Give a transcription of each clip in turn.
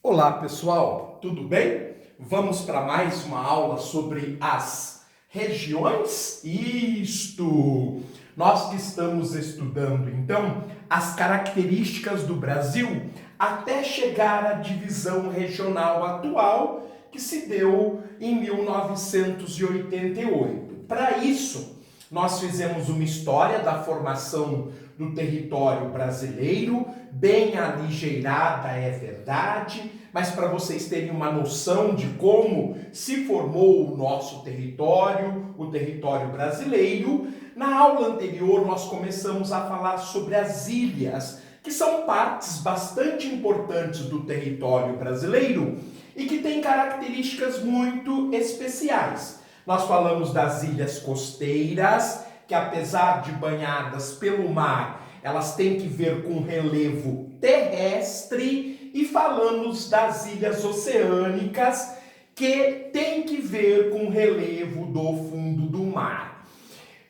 Olá pessoal, tudo bem? Vamos para mais uma aula sobre as regiões? Nós que estamos estudando então as características do Brasil até chegar à divisão regional atual que se deu em 1988. Para isso, nós fizemos uma história da formação do território brasileiro, bem aligeirada, é verdade, mas para vocês terem uma noção de como se formou o nosso território, o território brasileiro, na aula anterior nós começamos a falar sobre as ilhas, que são partes bastante importantes do território brasileiro e que têm características muito especiais. Nós falamos das ilhas costeiras, que apesar de banhadas pelo mar, elas têm que ver com relevo terrestre, e falamos das ilhas oceânicas, que têm que ver com relevo do fundo do mar.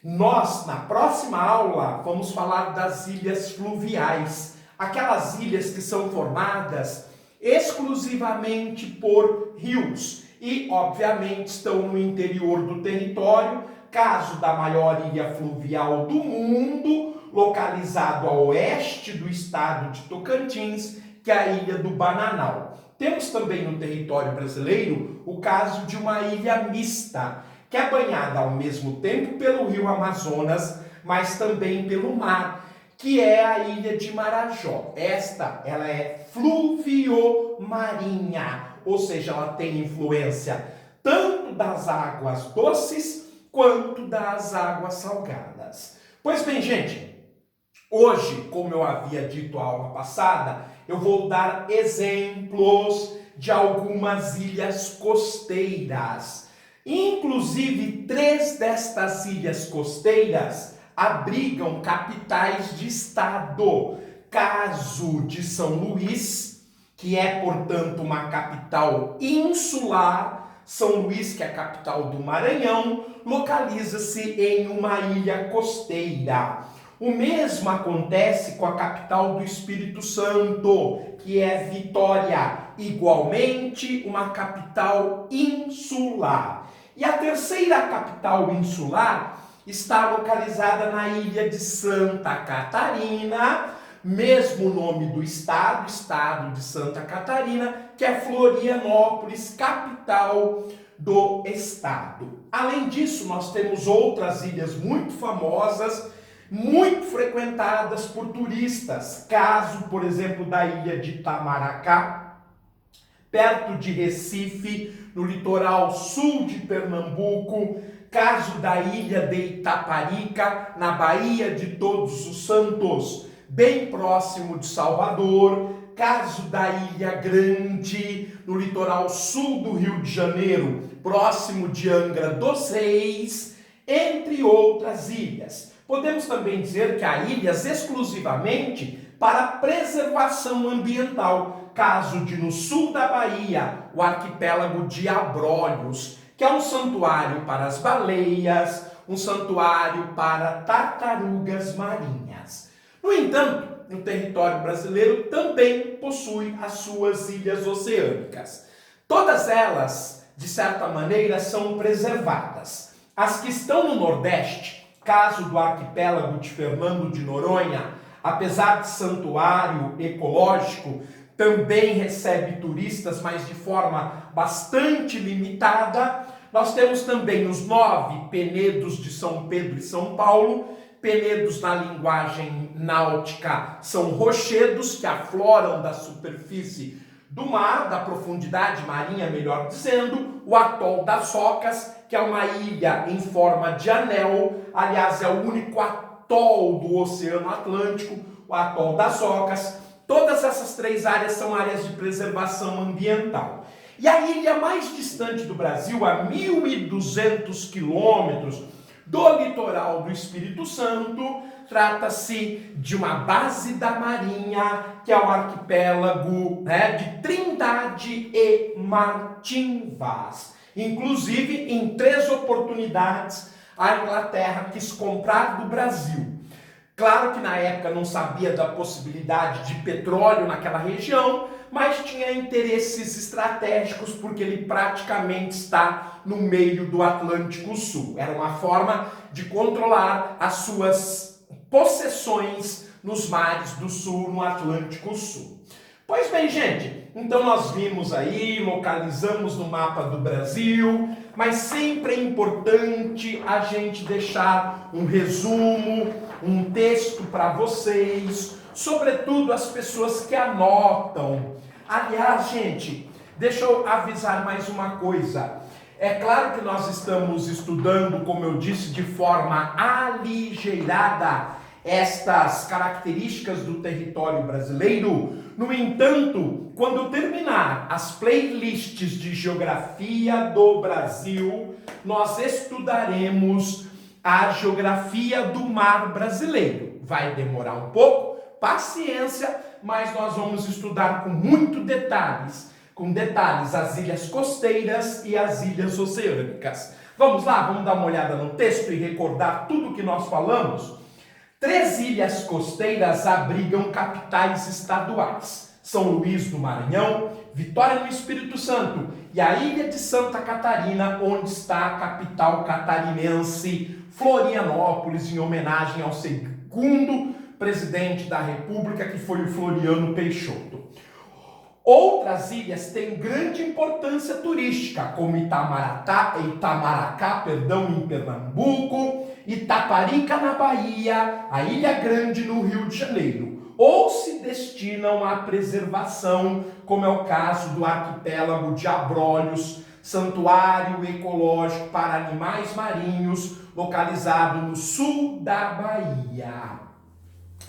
Nós, na próxima aula, vamos falar das ilhas fluviais, aquelas ilhas que são formadas exclusivamente por rios e, obviamente, estão no interior do território, caso da maior ilha fluvial do mundo, localizado a oeste do estado de Tocantins, que é a ilha do Bananal. Temos também no território brasileiro o caso de uma ilha mista, que é banhada ao mesmo tempo pelo rio Amazonas, mas também pelo mar, que é a ilha de Marajó. Ela é fluviomarinha, ou seja, ela tem influência tanto das águas doces quanto das águas salgadas. Pois bem, gente, hoje, como eu havia dito a aula passada, eu vou dar exemplos de algumas ilhas costeiras. Inclusive, 3 destas ilhas costeiras abrigam capitais de estado. Caso de São Luís, que é, portanto, uma capital insular. São Luís, que é a capital do Maranhão, localiza-se em uma ilha costeira. O mesmo acontece com a capital do Espírito Santo, que é Vitória, igualmente uma capital insular. E a terceira capital insular está localizada na ilha de Santa Catarina, mesmo nome do estado de Santa Catarina, que é Florianópolis, capital do estado. Além disso, nós temos outras ilhas muito famosas, muito frequentadas por turistas. Caso, por exemplo, da ilha de Itamaracá, perto de Recife, no litoral sul de Pernambuco. Caso da ilha de Itaparica, na Baía de Todos os Santos, bem próximo de Salvador. Caso da Ilha Grande, no litoral sul do Rio de Janeiro, próximo de Angra dos Reis, entre outras ilhas. Podemos também dizer que há ilhas exclusivamente para preservação ambiental, caso de no sul da Bahia, o arquipélago de Abrolhos, que é um santuário para as baleias, um santuário para tartarugas marinhas. No entanto, o território brasileiro também possui as suas ilhas oceânicas. Todas elas, de certa maneira, são preservadas. As que estão no Nordeste, caso do arquipélago de Fernando de Noronha, apesar de santuário ecológico, também recebe turistas, mas de forma bastante limitada. Nós temos também os 9 penedos de São Pedro e São Paulo. Penedos, na linguagem náutica, são rochedos que afloram da superfície do mar, da profundidade marinha, melhor dizendo. O atol das Socas, que é uma ilha em forma de anel, aliás, é o único atol do Oceano Atlântico, o atol das Socas. Todas essas 3 áreas são áreas de preservação ambiental. E a ilha mais distante do Brasil, a 1.200 quilômetros do litoral do Espírito Santo, trata-se de uma base da Marinha, que é o arquipélago de Trindade e Martim Vaz. Inclusive, em 3 oportunidades, a Inglaterra quis comprar do Brasil. Claro que na época não sabia da possibilidade de petróleo naquela região, mas tinha interesses estratégicos porque ele praticamente está no meio do Atlântico Sul. Era uma forma de controlar as suas possessões nos mares do Sul, no Atlântico Sul. Pois bem, gente, então nós vimos aí, localizamos no mapa do Brasil, mas sempre é importante a gente deixar um resumo, um texto para vocês, sobretudo as pessoas que anotam. Aliás, gente, deixa eu avisar mais uma coisa. É claro que nós estamos estudando, como eu disse, de forma aligeirada estas características do território brasileiro. No entanto, quando terminar as playlists de geografia do Brasil, nós estudaremos a geografia do mar brasileiro. Vai demorar um pouco, paciência, mas nós vamos estudar com detalhes as ilhas costeiras e as ilhas oceânicas. Vamos lá, vamos dar uma olhada no texto e recordar tudo que nós falamos? 3 ilhas costeiras abrigam capitais estaduais: São Luís do Maranhão, Vitória no Espírito Santo e a ilha de Santa Catarina, onde está a capital catarinense, Florianópolis, em homenagem ao segundo presidente da República, que foi o Floriano Peixoto. Outras ilhas têm grande importância turística, como Itamaracá, em Pernambuco, Itaparica na Bahia, a Ilha Grande no Rio de Janeiro, ou se destinam à preservação, como é o caso do arquipélago de Abrolhos, santuário ecológico para animais marinhos, localizado no sul da Bahia.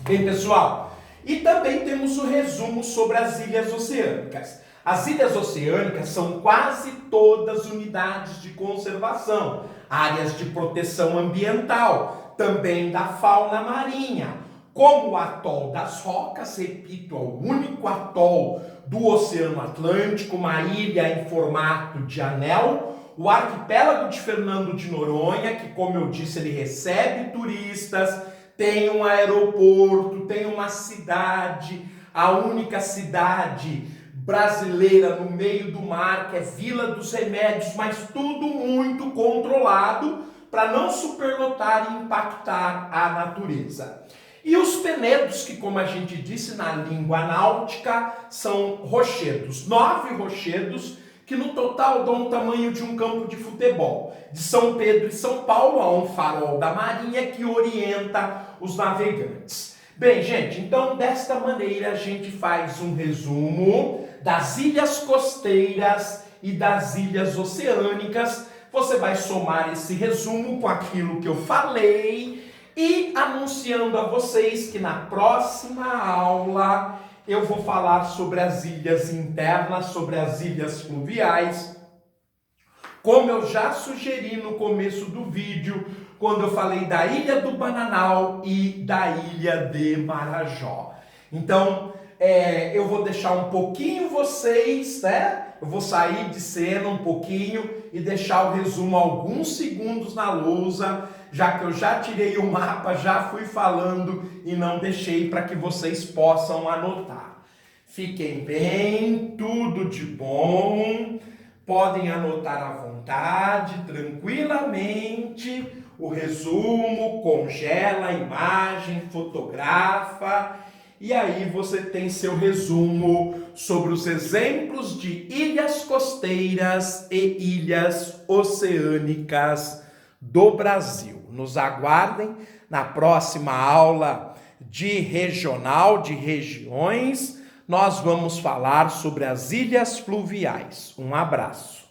Bem, pessoal, e também temos o resumo sobre as ilhas oceânicas. As ilhas oceânicas são quase todas unidades de conservação, áreas de proteção ambiental, também da fauna marinha, como o Atol das Rocas, repito, é o único atol do Oceano Atlântico, uma ilha em formato de anel, o arquipélago de Fernando de Noronha, que, como eu disse, ele recebe turistas, tem um aeroporto, tem uma cidade, a única cidade brasileira no meio do mar, que é Vila dos Remédios, mas tudo muito controlado para não superlotar e impactar a natureza. E os penedos, que, como a gente disse na língua náutica, são rochedos, 9 rochedos, que no total dão o tamanho de um campo de futebol. De São Pedro e São Paulo há um farol da Marinha que orienta os navegantes. Bem, gente, então desta maneira a gente faz um resumo das ilhas costeiras e das ilhas oceânicas. Você vai somar esse resumo com aquilo que eu falei e anunciando a vocês que na próxima aula eu vou falar sobre as ilhas internas, sobre as ilhas fluviais, como eu já sugeri no começo do vídeo, quando eu falei da Ilha do Bananal e da Ilha de Marajó. Então, eu vou deixar um pouquinho vocês, né? Eu vou sair de cena um pouquinho e deixar o resumo alguns segundos na lousa, já que eu já tirei o mapa, já fui falando e não deixei para que vocês possam anotar. Fiquem bem, tudo de bom, podem anotar à vontade, tranquilamente, o resumo, congela a imagem, fotografa, e aí você tem seu resumo sobre os exemplos de ilhas costeiras e ilhas oceânicas do Brasil. Nos aguardem na próxima aula de regional, de regiões. Nós vamos falar sobre as ilhas fluviais. Um abraço.